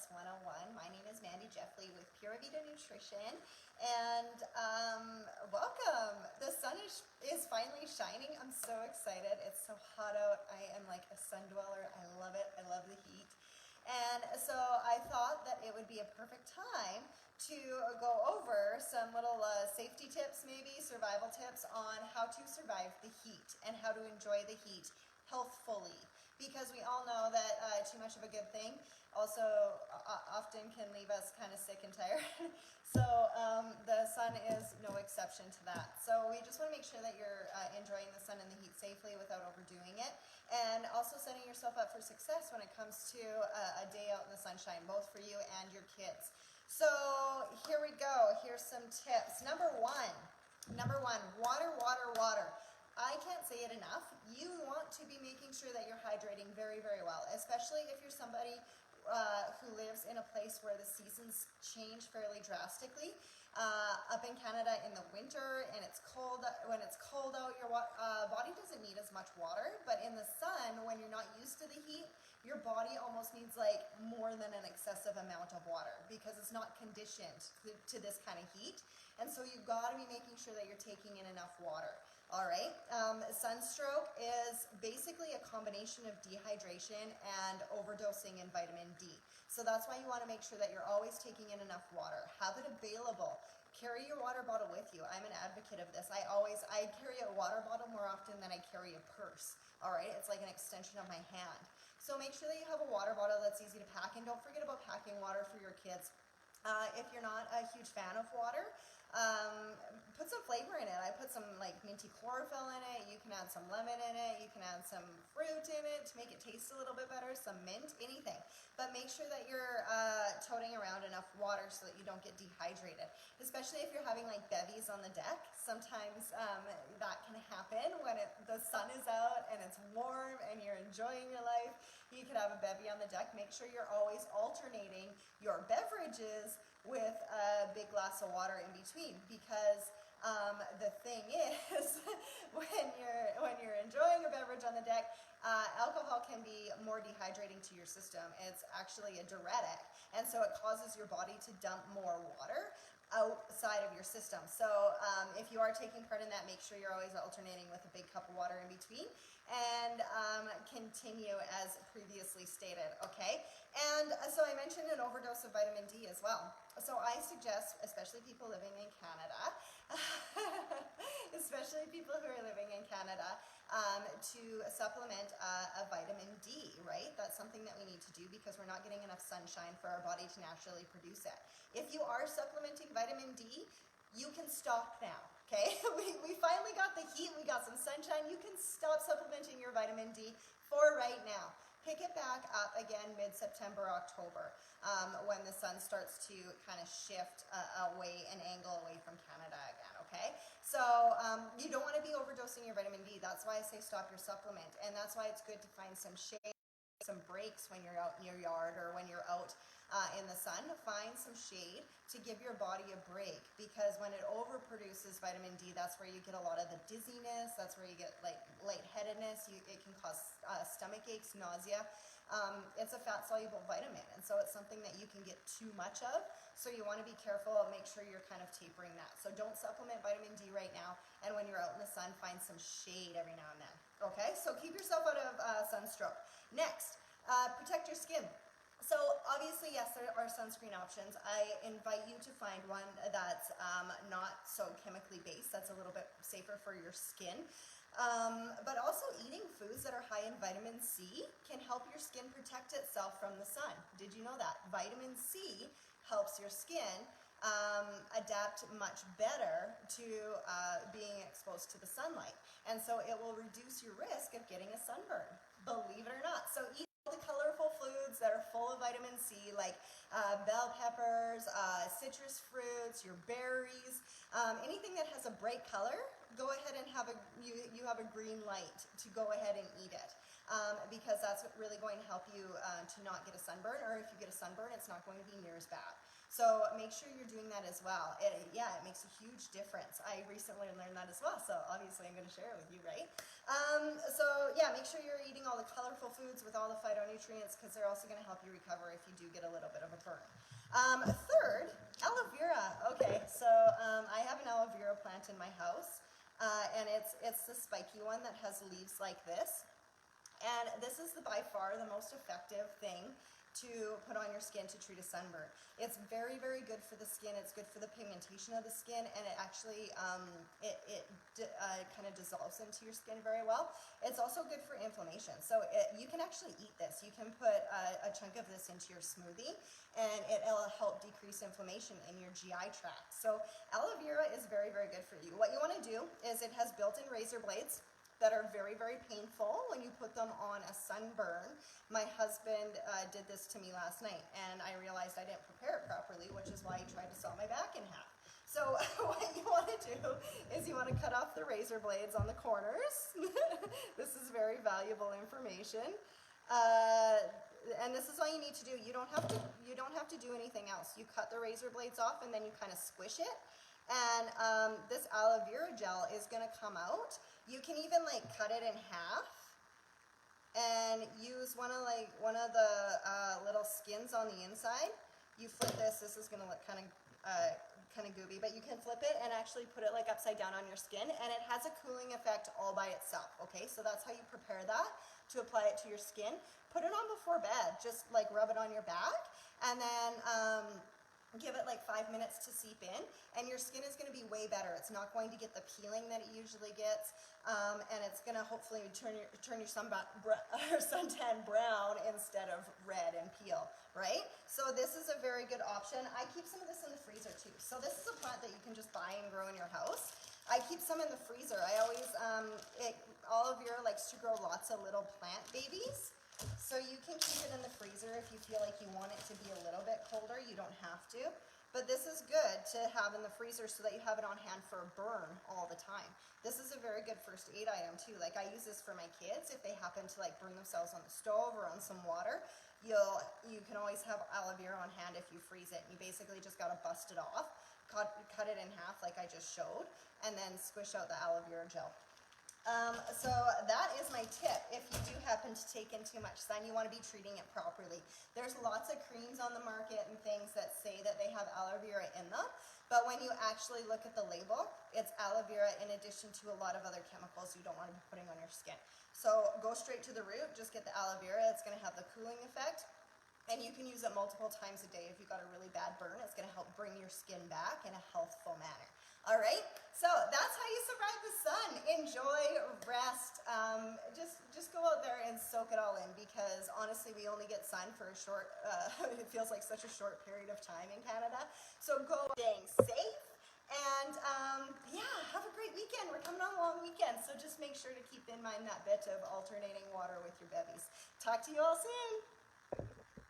Wellness 101. My name is Mandy Jeffley with Pura Vida Nutrition, and welcome. The sun is finally shining. I'm so excited. It's so hot out. I am like a sun dweller. I love it. I love the heat. And so I thought that it would be a perfect time to go over some little safety tips, maybe survival tips on how to survive the heat and how to enjoy the heat healthfully, because we all know that too much of a good thing also often can leave us kind of sick and tired. So the sun is no exception to that. So we just want to make sure that you're enjoying the sun and the heat safely without overdoing it, and also setting yourself up for success when it comes to a day out in the sunshine, both for you and your kids. So here we go. Here's some tips. Number one, water, water, water. I can't say it enough. You want to be making sure that you're hydrating very, very well, especially if you're somebody who lives in a place where the seasons change fairly drastically. Up in Canada in the winter and it's cold, when it's cold out, your body doesn't need as much water, but in the sun, when you're not used to the heat, your body almost needs like more than an excessive amount of water because it's not conditioned to this kind of heat. And so you've got to be making sure that you're taking in enough water. All right, sunstroke is basically a combination of dehydration and overdosing in vitamin D. So that's why you want to make sure that you're always taking in enough water. Have it available. Carry your water bottle with you. I'm an advocate of this. I carry a water bottle more often than I carry a purse. All right, it's like an extension of my hand. So make sure that you have a water bottle that's easy to pack, and don't forget about packing water for your kids. If you're not a huge fan of water, put some flavor in it. I put some like minty chlorophyll in it. You can add some lemon in it. You can add some fruit in it to make it taste a little bit better, some mint, anything. But make sure that you're toting around enough water so that you don't get dehydrated, especially if you're having like bevies on the deck. Sometimes that can happen when the sun is out and it's warm and you're enjoying your life. You could have a bevy on the deck. Make sure you're always alternating your beverages with a big glass of water in between, because the thing is, when you're enjoying a beverage on the deck, alcohol can be more dehydrating to your system. It's actually a diuretic, and so it causes your body to dump more water outside of your system. So if you are taking part in that, make sure you're always alternating with a big cup of water in between, and continue as previously stated, okay? And so I mentioned an overdose of vitamin D as well. So I suggest, especially people living in Canada, especially people who are living in Canada, to supplement a vitamin D, right? That's something that we need to do because we're not getting enough sunshine for our body to naturally produce it. If you are supplementing vitamin D, you can stop now, okay? We finally got the heat, we got some sunshine. You can stop supplementing your vitamin D for right now. Pick it back up again mid-September, October, when the sun starts to kind of shift away, an angle away from Canada again, okay? So you don't want to be overdosing your vitamin D. That's why I say stop your supplement. And that's why it's good to find some shade, some breaks when you're out in your yard or when you're out in the sun. Find some shade to give your body a break, because when it overproduces vitamin D, that's where you get a lot of the dizziness, that's where you get like lightheadedness, it can cause stomach aches, nausea. It's a fat-soluble vitamin, and so it's something that you can get too much of, so you want to be careful and make sure you're kind of tapering that. So don't supplement vitamin D right now, and when you're out in the sun, find some shade every now and then, okay? So keep yourself out of sunstroke. Next, protect your skin. So obviously, yes, there are sunscreen options. I invite you to find one that's not so chemically based, that's a little bit safer for your skin. But also eating foods that are high in vitamin C can help your skin protect itself from the sun. Did you know that? Vitamin C helps your skin adapt much better to being exposed to the sunlight. And so it will reduce your risk of getting a sunburn, believe it or not. So eat all the colorful foods that are full of vitamin C, like bell peppers, citrus fruits, your berries, anything that has a bright color. Go ahead and you have a green light to go ahead and eat it, because that's really going to help you to not get a sunburn, or if you get a sunburn, it's not going to be near as bad. So make sure you're doing that as well. It makes a huge difference. I recently learned that as well, so obviously I'm going to share it with you, right? Make sure you're eating all the colorful foods with all the phytonutrients, because they're also going to help you recover if you do get a little bit of a burn. Third, aloe vera. Okay, so I have an aloe vera plant in my house, and it's the spiky one that has leaves like this. And this is by far the most effective thing to put on your skin to treat a sunburn. It's very, very good for the skin. It's good for the pigmentation of the skin, and it actually kind of dissolves into your skin very well. It's also good for inflammation. So you can actually eat this. You can put a chunk of this into your smoothie, and it'll help decrease inflammation in your GI tract. So aloe vera is very, very good for you. What you want to do is it has built-in razor blades that are very, very painful when you put them on a sunburn. My husband did this to me last night, and I realized I didn't prepare it properly, which is why he tried to saw my back in half. So what you want to do is you want to cut off the razor blades on the corners. This is very valuable information. And this is all you need to do. You don't have to do anything else. You cut the razor blades off, and then you kind of squish it. And this aloe vera gel is going to come out. You can even like cut it in half and use one of the little skins on the inside. You flip this. This is going to look kind of gooby, but you can flip it and actually put it like upside down on your skin, and it has a cooling effect all by itself. Okay, so that's how you prepare that to apply it to your skin. Put it on before bed. Just like rub it on your back, and then give it like 5 minutes to seep in, and your skin is going to be way better. It's not going to get the peeling that it usually gets, and it's going to hopefully turn your suntan brown instead of red and peel, right? So this is a very good option. I keep some of this in the freezer too. So this is a plant that you can just buy and grow in your house. I keep some in the freezer. I always, aloe vera likes to grow lots of little plant babies. So you can keep it in the freezer if you feel like you want it to be a little bit colder. You don't have to. But this is good to have in the freezer so that you have it on hand for a burn all the time. This is a very good first aid item too. Like I use this for my kids if they happen to like burn themselves on the stove or on some water. You can always have aloe vera on hand if you freeze it. You basically just got to bust it off, cut it in half like I just showed, and then squish out the aloe vera gel. So that is my tip. If you do happen to take in too much sun, you want to be treating it properly. There's lots of creams on the market and things that say that they have aloe vera in them, but when you actually look at the label, it's aloe vera in addition to a lot of other chemicals you don't want to be putting on your skin. So go straight to the root, just get the aloe vera. It's going to have the cooling effect, and you can use it multiple times a day. If you've got a really bad burn, it's going to help bring your skin back in a healthful manner. All right, so that's how you survive the sun. Enjoy, rest, just go out there and soak it all in, because honestly, we only get sun for a short, it feels like such a short period of time in Canada. So go staying safe, and have a great weekend. We're coming on a long weekend, so just make sure to keep in mind that bit of alternating water with your bevies. Talk to you all soon.